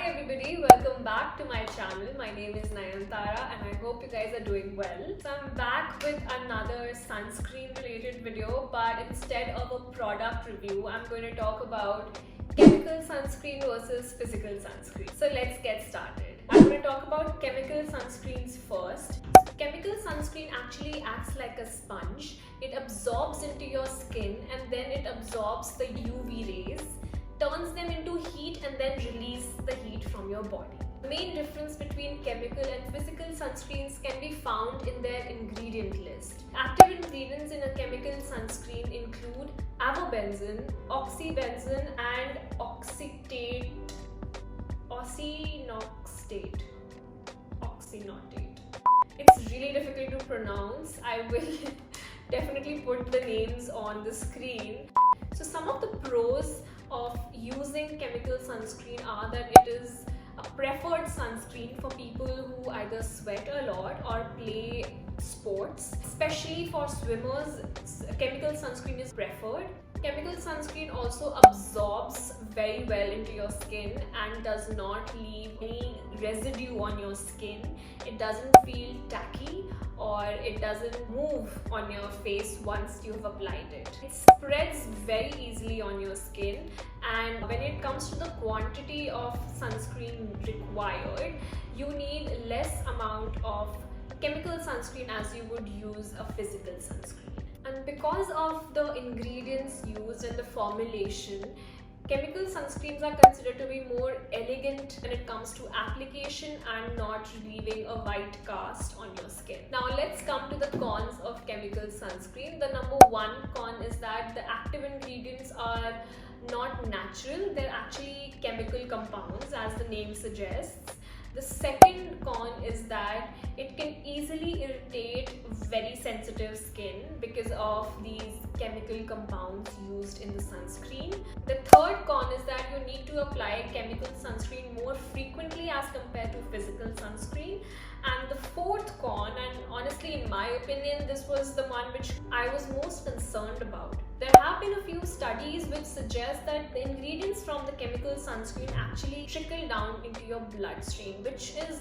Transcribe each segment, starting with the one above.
everybody, welcome back to my channel. My name is Nayantara and I hope you guys are doing well. So I'm back with another sunscreen related video, but instead of a product review, I'm going to talk about chemical sunscreen versus physical sunscreen. So let's get started. I'm going to talk about chemical sunscreens first. Chemical sunscreen actually acts like a sponge. It absorbs into your skin and then it absorbs the UV rays, turns them into heat and then release the heat from your body. The main difference between chemical and physical sunscreens can be found in their ingredient list. Active ingredients in a chemical sunscreen include avobenzene, oxybenzene and oxynotate. It's really difficult to pronounce. I will definitely put the names on the screen. So some of the pros of using chemical sunscreen are that it is a preferred sunscreen for people who either sweat a lot or play sports. Especially for swimmers, chemical sunscreen is preferred. Chemical sunscreen also absorbs very well into your skin and does not leave any residue on your skin. It doesn't feel tacky or it doesn't move on your face once you've applied it. It spreads very easily on your skin, and when it comes to the quantity of sunscreen required, you need less amount of chemical sunscreen as you would use a physical sunscreen. And because of the ingredients used and the formulation, chemical sunscreens are considered to be more elegant when it comes to application and not leaving a white cast on your skin. Now let's come to the cons of chemical sunscreen. The number one con is that the active ingredients are not natural. They're actually chemical compounds, as the name suggests. The second con is that it can easily irritate very sensitive skin because of these chemical compounds used in the sunscreen. The third con is that you need to apply chemical sunscreen more frequently as compared to physical sunscreen. And the fourth con, and honestly in my opinion this was the one which I was most concerned about. There have been a few studies which suggest that the ingredients from the chemical sunscreen actually trickle down into your bloodstream, which is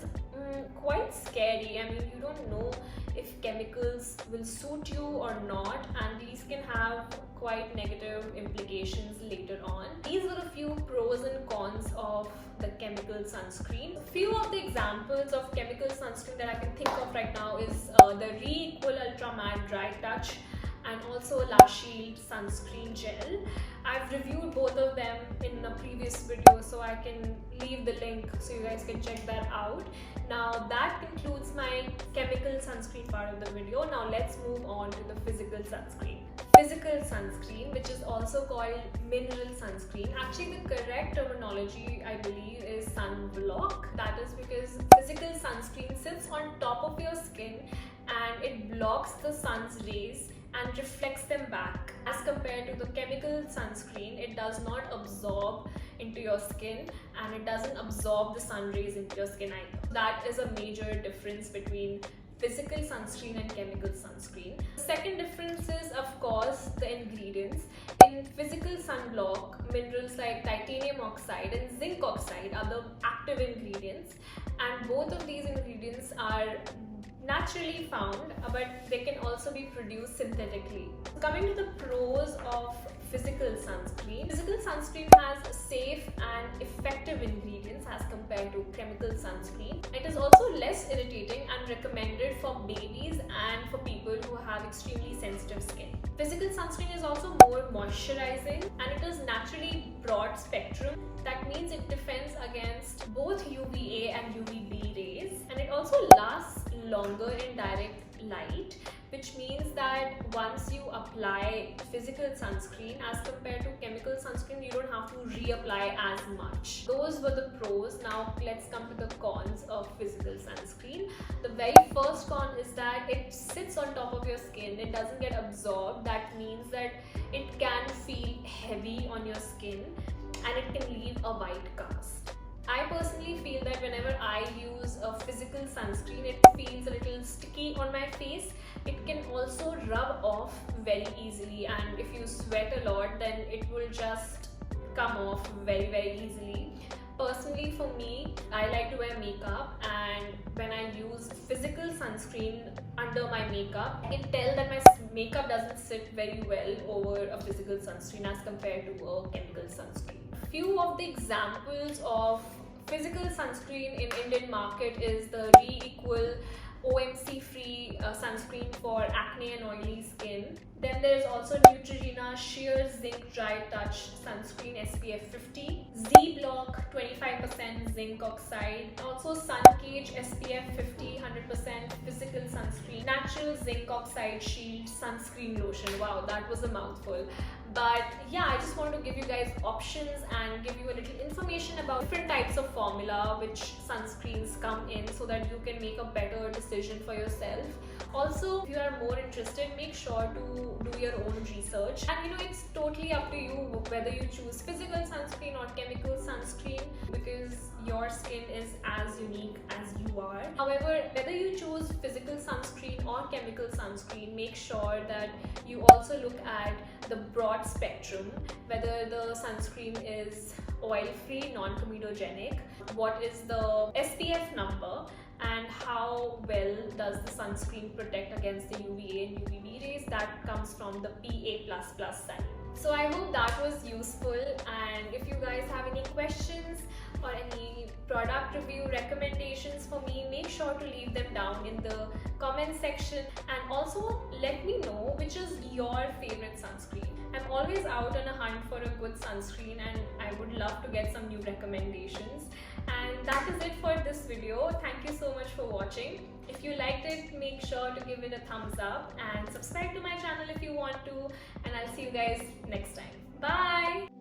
quite scary. I mean, you don't know if chemicals will suit you or not, and these can have quite negative implications later on. These are a few pros and cons of the chemical sunscreen. A few of the examples of chemical sunscreen that I can think of right now is the Re-Equal Ultra Matte Dry Touch and also La Shield Sunscreen Gel. I've reviewed both of them in a previous video, so I can leave the link so you guys can check that out. Now that concludes my chemical sunscreen part of the video. Now let's move on to the physical sunscreen. Physical sunscreen, which is also called mineral sunscreen. Actually, the correct terminology, I believe, is sunblock. That is because physical sunscreen sits on top of your skin and it blocks the sun's rays and reflects them back. As compared to the chemical sunscreen, it does not absorb into your skin and it doesn't absorb the sun rays into your skin either. That is a major difference between physical sunscreen and chemical sunscreen. The second difference is, of course, the ingredients. In physical sunblock, minerals like titanium oxide and zinc oxide are the active ingredients, and both of these ingredients are naturally found, but they can also be produced synthetically. Coming to the pros of physical sunscreen. Physical sunscreen has safe and effective ingredients as compared to chemical sunscreen. It is also less irritating and recommended for babies and for people who have extremely sensitive skin. Physical sunscreen is also more moisturizing and it is naturally broad spectrum. That means it defends against both UVA and UVB rays, and it also lasts longer in direct light, which means that once you apply physical sunscreen as compared to chemical sunscreen, you don't have to reapply as much. Those were the pros. Now let's come to the cons of physical sunscreen. The very first con is that it sits on top of your skin. It doesn't get absorbed. That means that it can feel heavy on your skin and it can leave a white cast. I personally feel that whenever I use a physical sunscreen, it feels a little sticky on my face. It can also rub off very easily, and if you sweat a lot, then it will just come off very easily. Personally for me, I like to wear makeup, and when I use physical sunscreen under my makeup, I can tell that my makeup doesn't sit very well over a physical sunscreen as compared to a chemical sunscreen. Few of the examples of physical sunscreen in Indian market is the Re-Equal OMC free sunscreen for acne and oily skin. Then there's also Neutrogena Sheer Zinc Dry Touch Sunscreen SPF 50, Z Block 25% zinc oxide, also Suncage SPF 50 100% physical sunscreen, Natural Zinc Oxide Shield Sunscreen Lotion. Wow, that was a mouthful. But yeah, I just want to give you guys options and give you a little information about different types of formula which sunscreens come in, so that you can make a better decision for yourself. Also, if you are more interested, make sure to do your own research, and it's totally up to you whether you choose physical sunscreen or chemical sunscreen, because your skin is as unique as you are. However, whether you choose physical sunscreen or chemical sunscreen, make sure that you also look at the broad spectrum, whether the sunscreen is oil-free, non-comedogenic, what is the SPF number, and how well does the sunscreen protect against the UVA and UVB rays that comes from the PA++ side. So I hope that was useful, and if you guys have any questions or any product review recommendations for me, make sure to leave them down in the comment section, and also let me know which is your favorite sunscreen. I'm always out on a hunt for a good sunscreen, and I would love to get some new recommendations. And that is it for this video. Thank you so much for watching. If you liked it, make sure to give it a thumbs up and subscribe to my channel if you want to, and I'll see you guys next time. Bye!